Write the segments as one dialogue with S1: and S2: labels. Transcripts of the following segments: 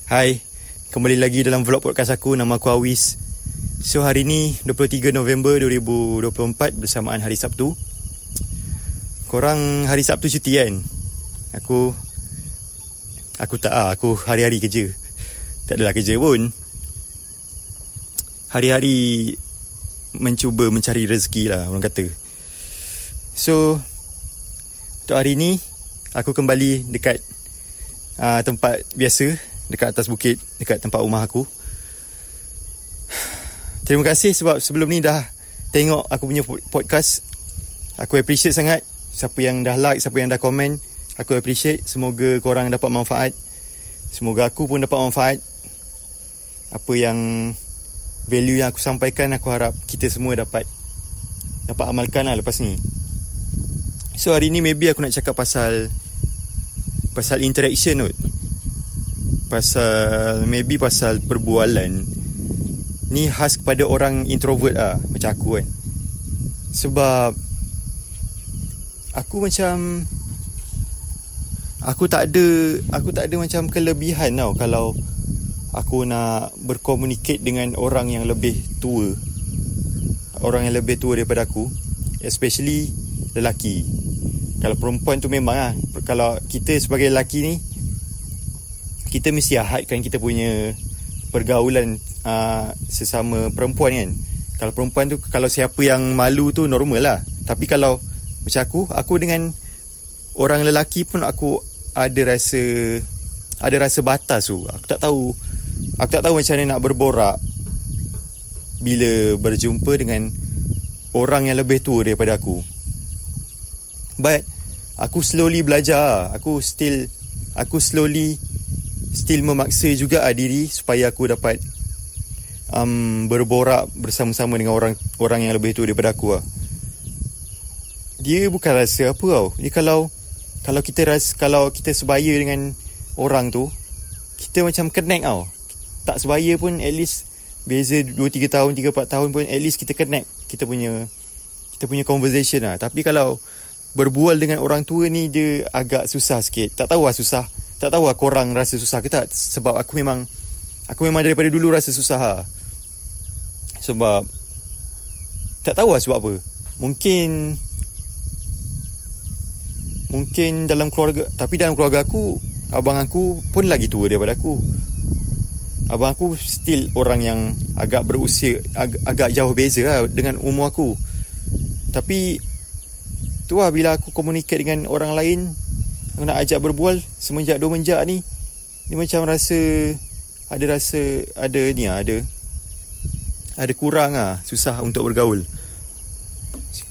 S1: Hai, kembali lagi dalam vlog podcast aku. Nama aku Awis. So hari ni 23 November 2024 bersamaan hari Sabtu. Korang hari Sabtu cuti kan? Aku hari-hari kerja. Tak adalah kerja pun. Hari-hari mencuba mencari rezeki lah, orang kata. So untuk hari ni aku kembali dekat tempat biasa, dekat atas bukit, dekat tempat rumah aku. Terima kasih sebab sebelum ni dah tengok aku punya podcast. Aku appreciate sangat siapa yang dah like, siapa yang dah komen. Aku appreciate. Semoga korang dapat manfaat. Semoga aku pun dapat manfaat. Apa yang value yang aku sampaikan, aku harap kita semua dapat amalkan lah lepas ni. So hari ni maybe aku nak cakap pasal interaction kot. Pasal perbualan. Ni khas kepada orang introvert lah, macam aku kan. Sebab aku tak ada macam kelebihan tau kalau aku nak berkomunikate dengan orang yang lebih tua. Orang yang lebih tua daripada aku, especially lelaki. Kalau perempuan tu memang lah, kalau kita sebagai lelaki ni, kita mesti hadkan kita punya pergaulan sesama perempuan kan. Kalau perempuan tu, kalau siapa yang malu tu normal lah. Tapi kalau macam aku dengan orang lelaki pun aku ada rasa batas tu. Aku tak tahu macam mana nak berborak bila berjumpa dengan orang yang lebih tua daripada aku. But aku slowly belajar. Aku slowly memaksa juga diri supaya aku dapat berborak bersama-sama dengan orang yang lebih tua daripada aku lah. Dia bukan rasa apa tau. Dia kalau kita sebaya dengan orang tu, kita macam connect tau. Tak sebaya pun at least beza 2-3 tahun, 3-4 tahun pun at least kita connect. Kita punya conversation lah. Tapi kalau berbual dengan orang tua ni, dia agak susah sikit. Tak tahu lah susah. Tak tahu lah korang rasa susah ke tak. Sebab aku memang daripada dulu rasa susah lah. Sebab tak tahu lah sebab apa. Mungkin dalam keluarga. Tapi dalam keluarga aku, abang aku pun lagi tua daripada aku. Abang aku still orang yang agak berusia, agak jauh beza lah dengan umur aku. Tapi tu lah, bila aku communicate dengan orang lain, aku nak ajak berbual semenjak ni, dia macam ada kurang lah, susah untuk bergaul.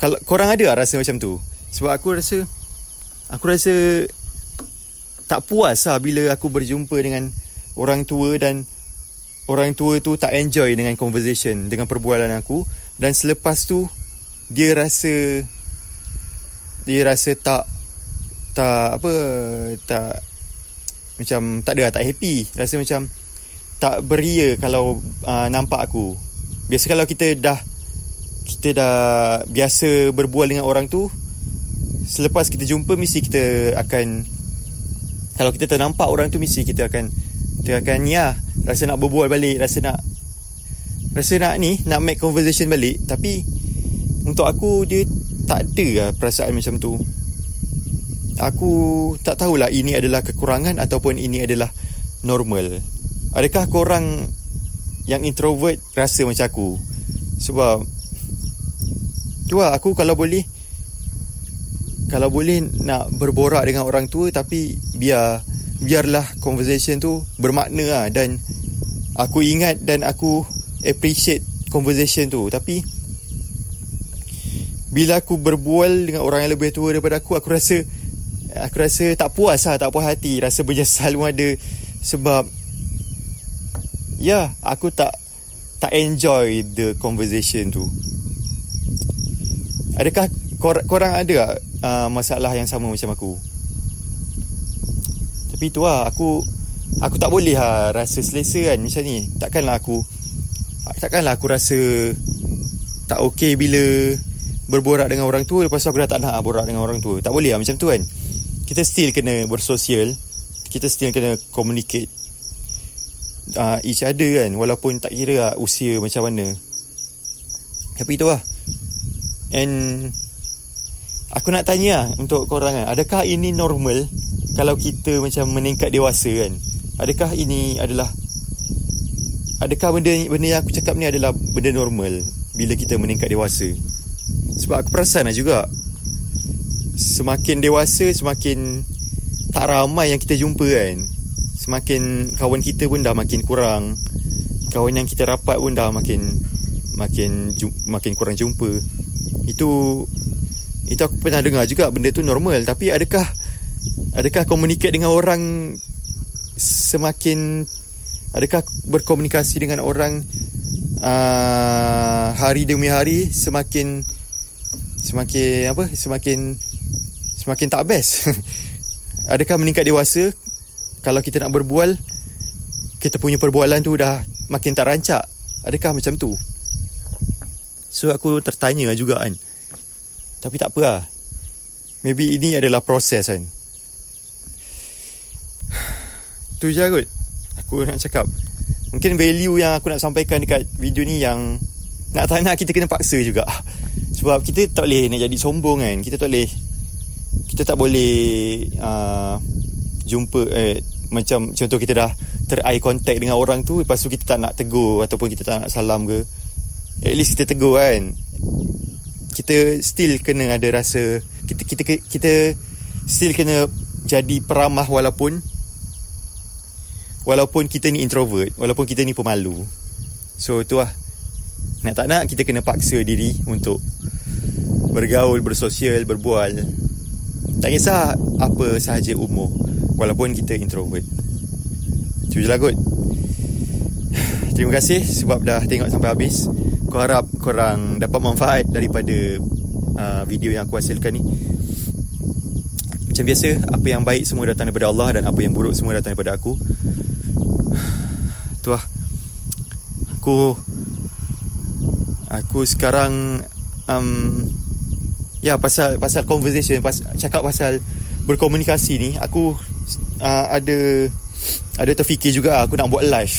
S1: Kalau korang ada rasa macam tu? Sebab aku rasa tak puas lah bila aku berjumpa dengan orang tua dan orang tua tu tak enjoy dengan conversation, dengan perbualan aku. Dan selepas tu dia rasa macam tak happy. Rasa macam tak beria kalau nampak aku. Biasa kalau kita dah biasa berbual dengan orang tu, selepas kita jumpa mesti kita akan, kalau kita ternampak orang tu, mesti kita akan rasa nak berbual balik, rasa nak make conversation balik. Tapi untuk aku, dia tak ada lah perasaan macam tu. Aku tak tahulah ini adalah kekurangan ataupun ini adalah normal. Adakah korang yang introvert rasa macam aku? Sebab tu lah, aku kalau boleh nak berborak dengan orang tua, tapi biarlah conversation tu bermakna lah, dan aku ingat dan aku appreciate conversation tu. Tapi bila aku berbual dengan orang yang lebih tua daripada aku rasa tak puas hati, rasa menyesal pun ada. Sebab aku tak enjoy the conversation tu. Adakah korang ada masalah yang sama macam aku? Tapi tu lah, aku tak boleh rasa selesa kan macam ni. Takkanlah aku rasa tak okey bila berborak dengan orang tua, lepas tu aku dah tak nak borak dengan orang tua. Tak boleh macam tu kan. Kita still kena bersosial, kita still kena communicate. each other kan, walaupun tak kira lah usia macam mana. Tapi tu lah. And aku nak tanya lah untuk korang kan, adakah ini normal kalau kita macam meningkat dewasa kan? Adakah benda yang aku cakap ni adalah benda normal bila kita meningkat dewasa? Sebab aku perasan lah juga, semakin dewasa semakin tak ramai yang kita jumpa kan. Semakin kawan kita pun dah makin kurang, kawan yang kita rapat pun dah makin kurang jumpa. Itu aku pernah dengar juga benda tu normal. Tapi adakah communicate dengan orang adakah berkomunikasi dengan orang hari demi hari semakin tak best? Adakah meningkat dewasa, kalau kita nak berbual, kita punya perbualan tu dah makin tak rancak? Adakah macam tu? So aku tertanya juga kan. Tapi tak apa lah, maybe ini adalah proses kan. Tu je kot aku nak cakap. Mungkin value yang aku nak sampaikan dekat video ni yang nak tak nak kita kena paksa juga. Sebab kita tak boleh nak jadi sombong kan. Kita tak boleh jumpa macam contoh kita dah eye contact dengan orang tu, lepas tu kita tak nak tegur ataupun kita tak nak salam ke. At least kita tegur kan. Kita still kena ada rasa, kita still kena jadi peramah walaupun kita ni introvert, walaupun kita ni pemalu. So tu lah, nak tak nak kita kena paksa diri untuk bergaul, bersosial, berbual. Tak kisah apa sahaja umur, walaupun kita introvert. Itu je lah kot. Terima kasih sebab dah tengok sampai habis. Aku harap korang dapat manfaat daripada video yang aku hasilkan ni. Macam biasa, apa yang baik semua datang daripada Allah dan apa yang buruk semua datang daripada aku. Tu lah. Aku sekarang pasal conversation, cakap pasal berkomunikasi ni, aku ada terfikir juga aku nak buat live.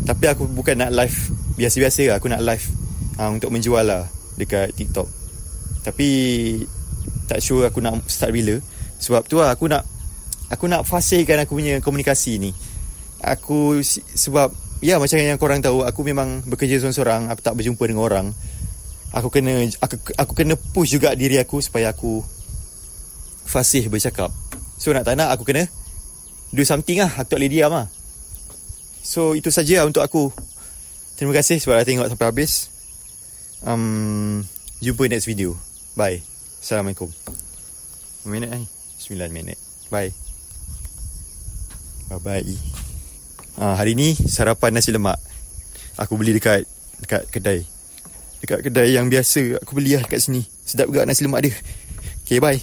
S1: Tapi aku bukan nak live biasa-biasa, aku nak live untuk menjual lah dekat TikTok. Tapi tak sure aku nak start bila. Sebab tu lah aku nak fasihkan aku punya komunikasi ni. Sebab ya, macam yang korang tahu, aku memang bekerja seorang-seorang, aku tak berjumpa dengan orang. Aku kena push juga diri aku supaya aku fasih bercakap. So nak tak nak aku kena do something lah. Aku tak boleh diam lah. So itu saja untuk aku. Terima kasih sebab dah tengok sampai habis. Jumpa next video. Bye. Assalamualaikum. 9 minit ni. 9 minit. Bye. Bye-bye. Hari ni sarapan nasi lemak. Aku beli dekat kedai. Dekat kedai yang biasa aku beli lah dekat sini. Sedap juga nasi lemak dia. Okay, bye.